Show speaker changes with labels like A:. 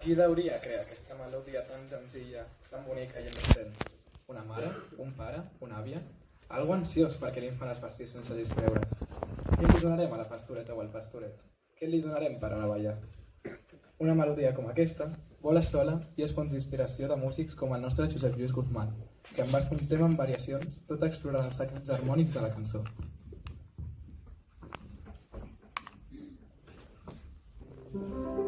A: Qui deuria crear aquesta melodia tan senzilla, tan bonica i innocent? Una mare? Un pare? Una àvia? Algo ansiós perquè l'infant es vestís sense discreure's. Què li donarem a la pastoreta o al pastoret? Què li donarem per anar a ballar? Una melodia com aquesta vola sola i és font d'inspiració de músics com el nostre Josep Lluís Guzmán, que en va fer un tema amb variacions, tot explorant els secrets harmònics de la cançó.
B: Thank you.